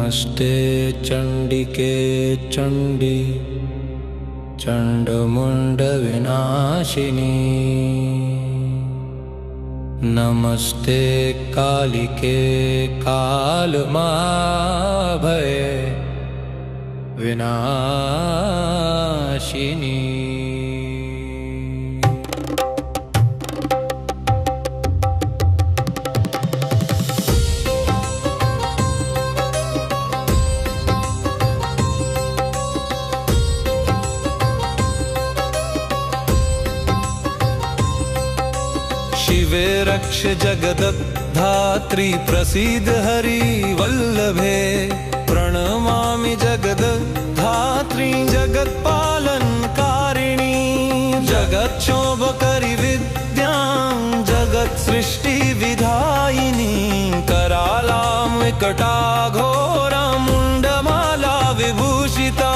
नमस्ते चंडिके चंडी चंडमुंड विनाशिनी। नमस्ते कालिके कालमाभय विनाशिनी। शिवे रक्ष जगद्धात्री प्रसीद हरि वल्लभे। प्रणमामि जगद्धात्री जगत्पालनकारिणी। जगत्क्षोभकरि विद्यां जगत्सृष्टि विधायिनी। करालां विकटाघोरां मुण्डमाला विभूषिता।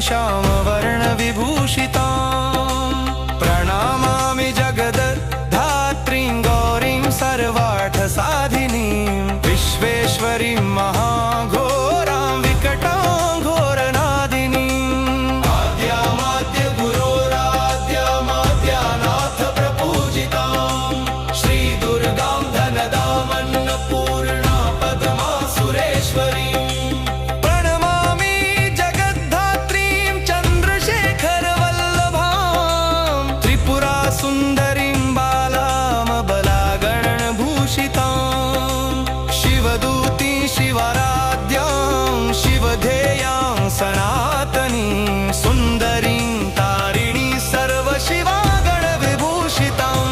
श्याम वर्ण विभूषितां। प्रणमामि जगद्धात्रीं गौरीं सर्वार्थ साधिनीं। विश्वेश्वरीं महाघोरां विकटां घोरनादिनीं। आद्यामाद्य गुरोराद्यमाद्यानाथ प्रपूजितां। श्री दुर्गां धनदामन्नपूर्णा पद्मा सुरेश्वरी। सुंदरीं बालामबलागणभूषितां। शिवदूतीं शिवाराध्यां शिवधेयां सनातनीं। सुंदरीं तारिणी सर्वशिवागणविभूषितां।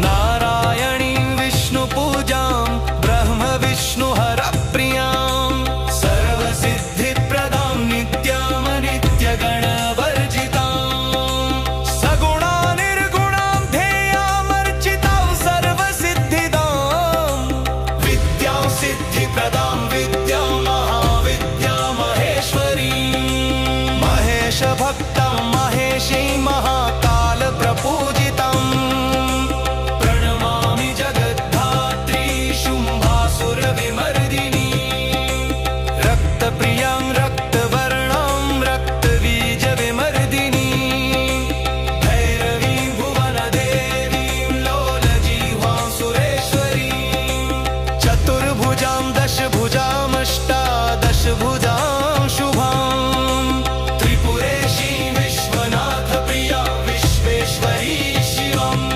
नारायणीं विष्णुपूजां ब्रह्म विष्णुहरप्रियां। सर्वसिद्धिप्रदां नित्यामनित्यगणवर्जितां। सिद्धिप्रदां विद्यां महाविद्या महेश्वरी। महेशभक्तं महेशी महाकाल प्रपूजितं। प्रणमामि जगद्धात्री शुम्भासुरविमर्दिनी। रक्तप्रियां रक्तवर्णां रक्तबीजविमर्दिनी। भैरवीं भुवनदेवीं लोलजिह्वां सुरेश्वरी। चतुर्भुजां दशभुजामष्टादशभुजां शुभां। त्रिपुरेशी विश्वनाथ प्रिया विश्वेश्वरी शिवम्।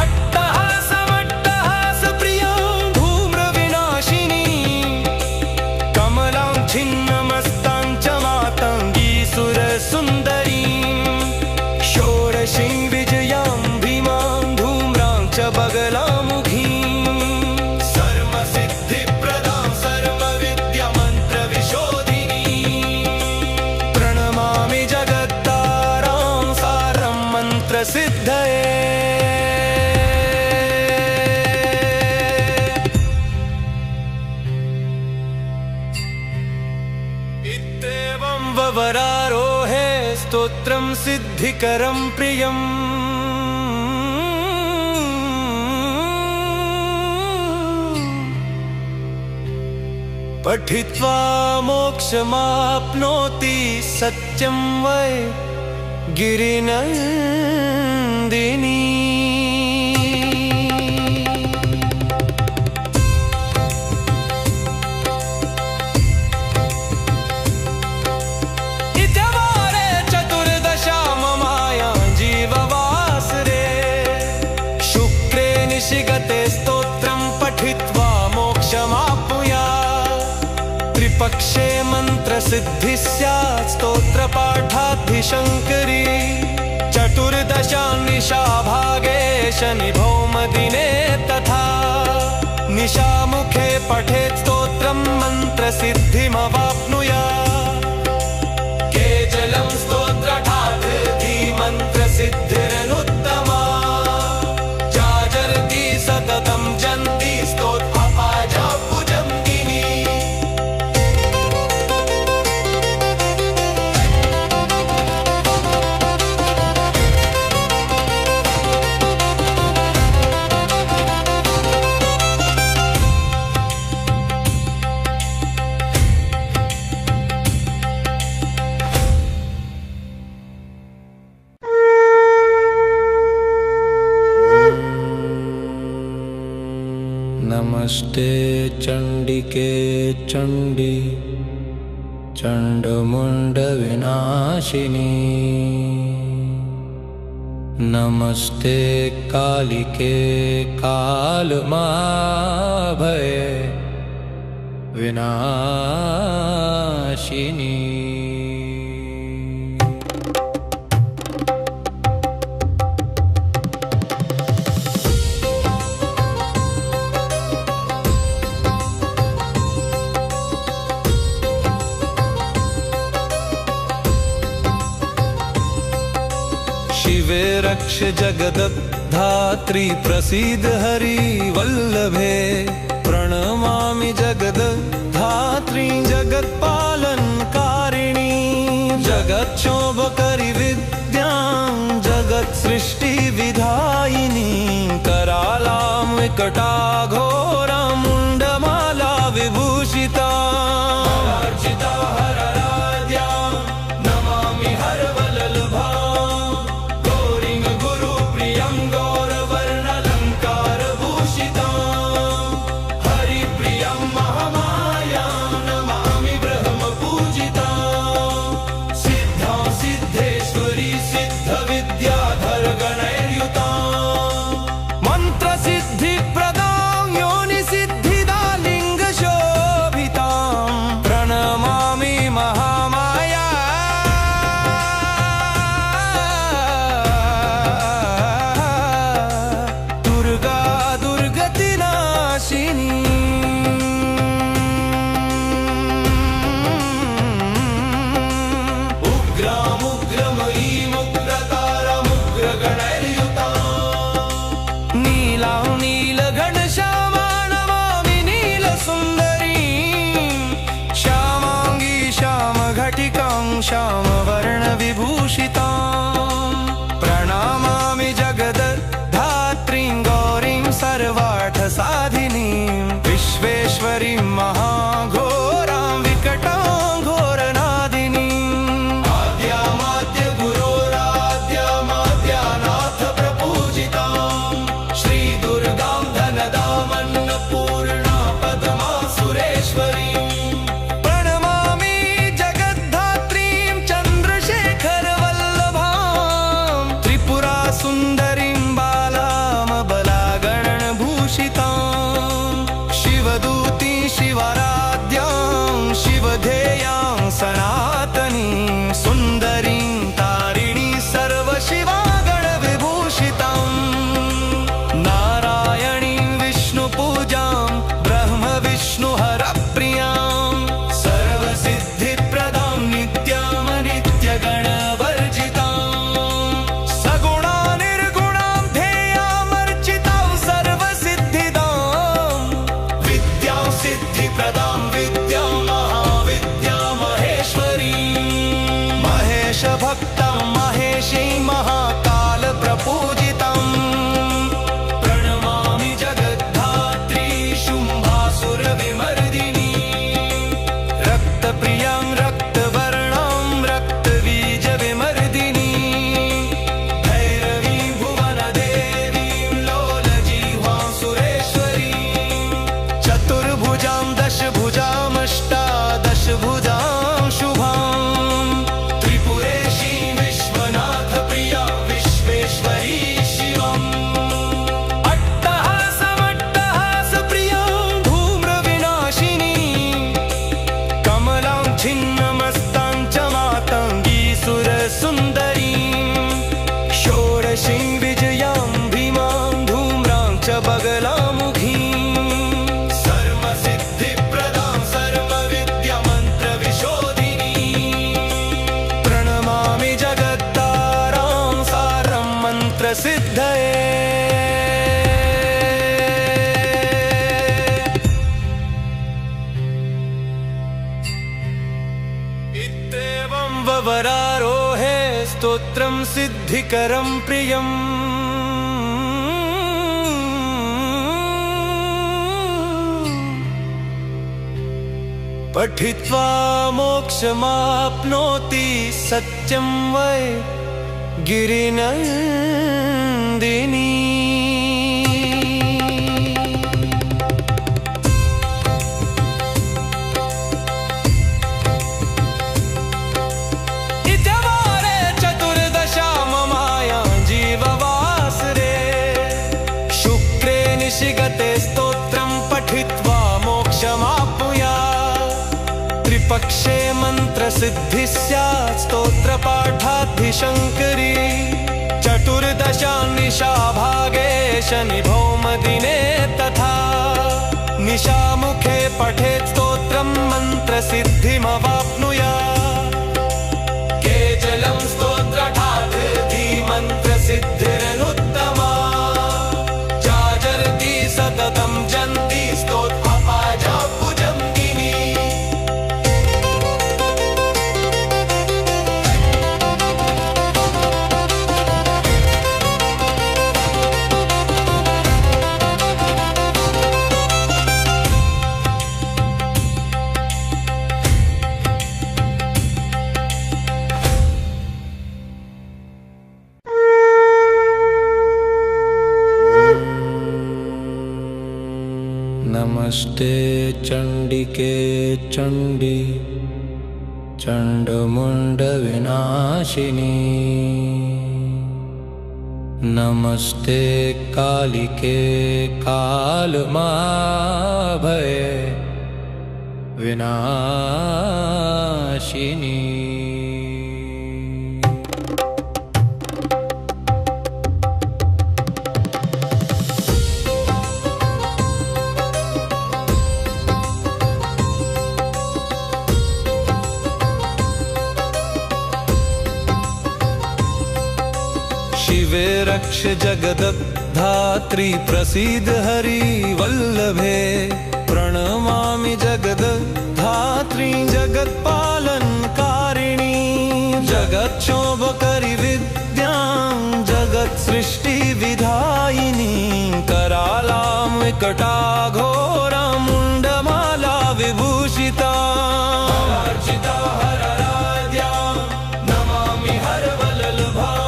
अट्टहासमट्टहासप्रियां धूम्रविनाशिनी। कमलां छिन्नमस्तां च मातङ्गी सुरसुन्दरीं। षोडशीं विजयां भीमां धूम्रां च बगलामुखीं। सिद्धये इत्येवं ववरारोहे स्तोत्रं सिद्धिकरं प्रियम्। पठित्वा मोक्षमाप्नोति सत्यं वै गिरिनन्दिनी। वर्षे मन्त्रसिद्धिः स्यात् स्तोत्रपाठाद्धिशङ्करी चतुर्दशानिशाभागे शनिभौमदिने तथा निशामुखे पठेत् स्तोत्रं मन्त्रसिद्धिमवाप्नुयात् केवलं स्तोत्रठाद् मन्त्रसिद्धिरनुत्तमा जागर्ति सततं जन्ति स्तोत्रपाजा भुजङ्गिनी। नमस्ते चंडिके चंडी चंडमुंड विनाशिनी। नमस्ते कालिके कालमाभय विनाशिनी। शिवे रक्ष जगद्धात्री प्रसीद हरि वल्लभे प्रणमामि जगद्धात्री जगत्पालनकारिणी जगत्शोभकरि विद्यां जगत्सृष्टि विधायिनी करालां विकटाघोरां मुण्डमाला विभूषिता अर्चिता हरराध्यां नमामि हरवल्लभा मंत्र सिद्धि प्रदां सिद्धये। इत्येवं ववरारोहे स्तोत्रं सिद्धिकरं प्रियम्। पठित्वा मोक्षमाप्नोति सत्यं वै गिरिनन्दिनी। इत्यवरे चतुर्दशा ममायां जीववासरे। शुक्रे निशिगते स्तोत्रं पठित्वा मोक्षमाप्नुयात्। त्रिपक्षे मन्त्रसिद्धिः स्यात् स्तोत्रपाठाद्धिशङ्करी। चतुर्दशानिशाभागे शनिभौमदिने तथा। निशामुखे पठेत् स्तोत्रं मन्त्रसिद्धिमवाप्नुयात्। केचलं स्तोत्रठात् धीमन्त्रसिद्धिरनुत्तमा। जाजरति सततं जन्ति स्तोत्रपाजा भुजङ्गिनी। नमस्ते चंडिके चंडी चंडमुंडविनाशिनी। नमस्ते कालिके कालमाभये विनाशिनी। शिवे रक्ष जगद्धात्री प्रसीद हरि वल्लभे। प्रणमामि जगद्धात्री जगत्पालनकारिणी। जगत्क्षोभकरि विद्यां जगत्सृष्टि विधायिनी। करालां विकटाघोरां मुण्डमाला विभूषिता। अर्चिता हरराध्यां नमामि हरवल्लभां।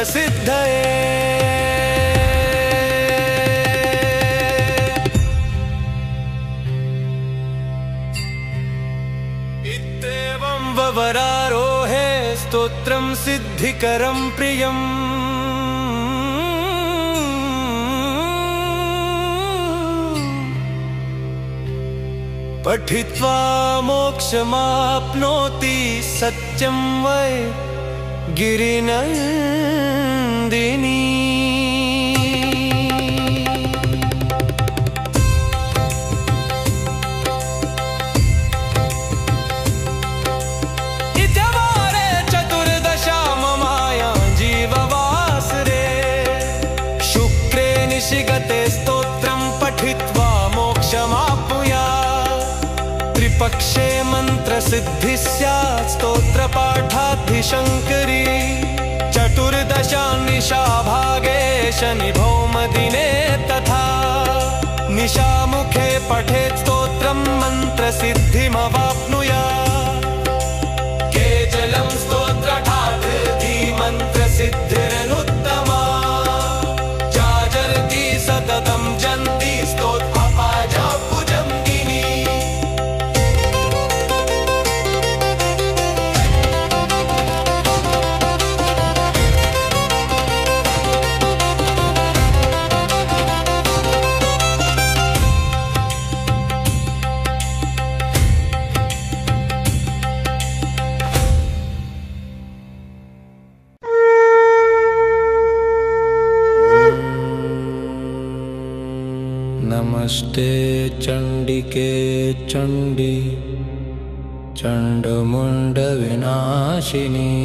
प्रसिद्धये। इत्येवं ववरारोहे स्तोत्रं सिद्धिकरं प्रियम्। पठित्वा मोक्षमाप्नोति सत्यं वै गिरिनन्दिनी। इत्यवरे चतुर्दशा ममायां जीववासरे। शुक्रे निशिगते स्तोत्रं पठित्वा मोक्षमाप्नुयात्। त्रिपक्षे मन्त्रसिद्धिः स्यात् स्तोत्रपाठाद्धिशङ्करी। चतुर्दशा निशाभागे शनिभौमदिने तथा। निशामुखे पठेत् स्तोत्रं मन्त्रसिद्धिमवाप्नुयात्। केवलं स्तोत्रठात् धीमन्त्रसिद्धिरनुत्तमा। जाजरति सततं जन्ति स्तोत्रपाजा भुजङ्गिनी। नमस्ते चंडिके चंडी चंडमुंड विनाशिनी।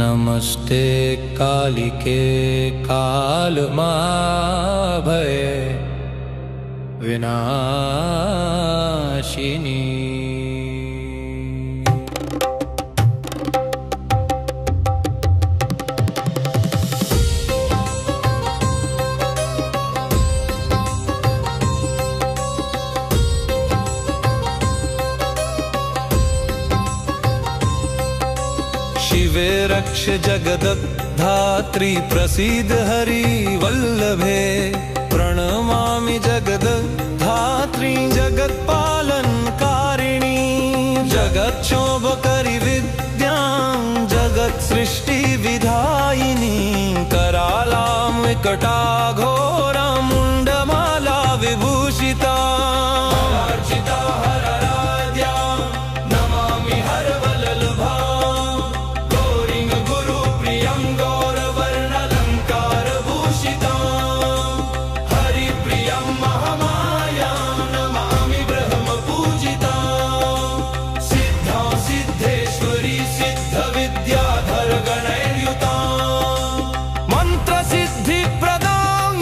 नमस्ते कालिके कालमाभय विनाशिनी। शिवे रक्ष जगद्धात्री प्रसीद हरि वल्लभे। प्रणमामि जगद्धात्री जगत्पालनकारिणी। जगत्क्षोभकरि विद्यां जगत्सृष्टि विधायिनी। करालां विकटाघोरां मुण्डमाला विभूषिता। मंत्र सिद्धि प्रदां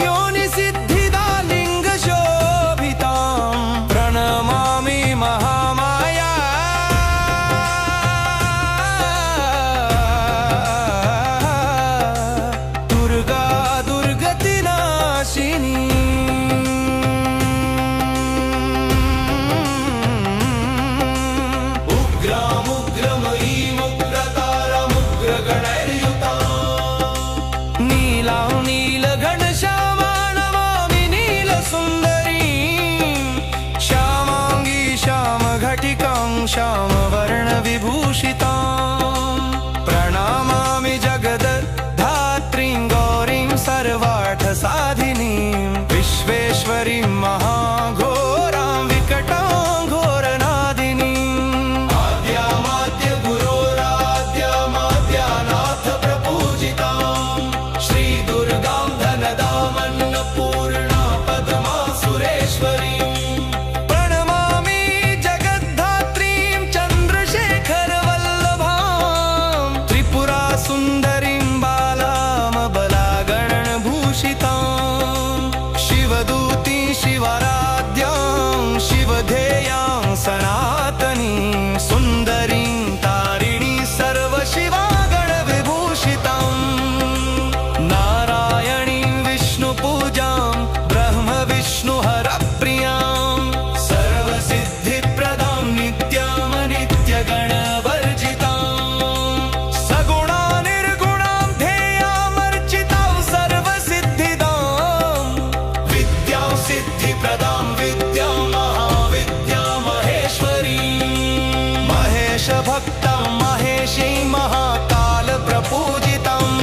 षोडशी महाकाल प्रपूजितम्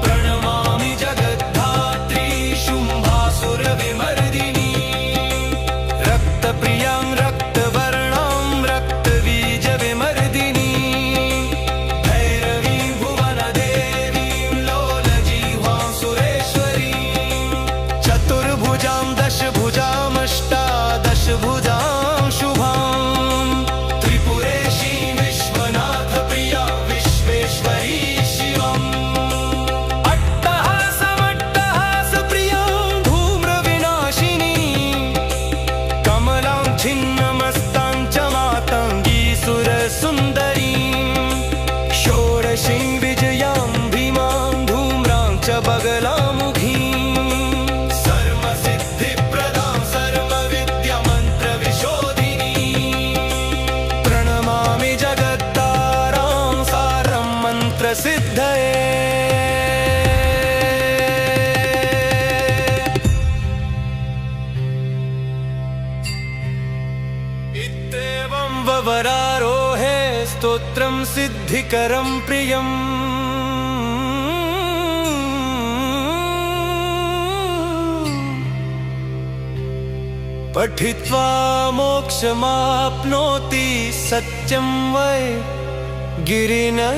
प्रणमामि जगद्धात्री शुम्भासुर विमर्दिनी रक्तप्रियां रक्तवर्णां रक्तबीज विमर्दिनी भैरवीं भुवनदेवीं लोलजिह्वां सुरेश्वरीं चतुर्भुजां दशभुजामष्टादशभुजां शुभां त्रिपुरेशीं विश्वनाथ प्रिया विश्वेश्वरी शिवम् अट्टहासमट्टहासप्रियां धूम्रविनाशिनी कमलां छिन्नमस्तां च मातङ्गी सुरसुन्दरीं षोडशीं विजयां भीमां धूम्रां च बगलामुखीं सर्वसिद्धिप्रदां सर्वविद्यामन्त्रविशोधिनीं प्रणमामि जगत्तारां सारं मन्त्रसिद्धये इत्येवं ववरारोहे स्तोत्रं सिद्धिकरं प्रियम् पठित्वा मोक्षमाप्नोति सत्यं वै गिरिनन्दिनी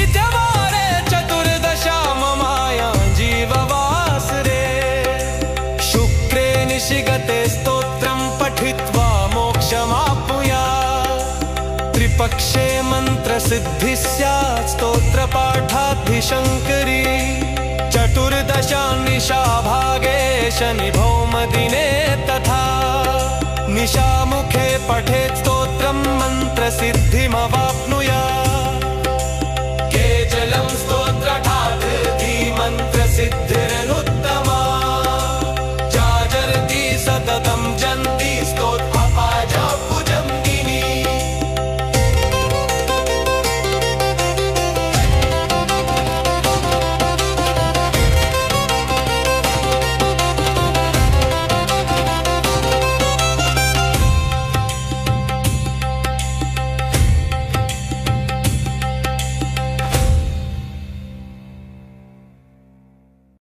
इत्यवारे चतुर्दशाममायां जीववासरे शुक्रे निशिगते स्तोत्रं पठित्वा मोक्षमाप्नुयात् त्रिपक्षे मन्त्रसिद्धिः स्यात् स्तोत्रपाठाद्धिशङ्करी चतुर्दशानिशाभागे शनिभौमदिने तथा निशामुखे पठेत्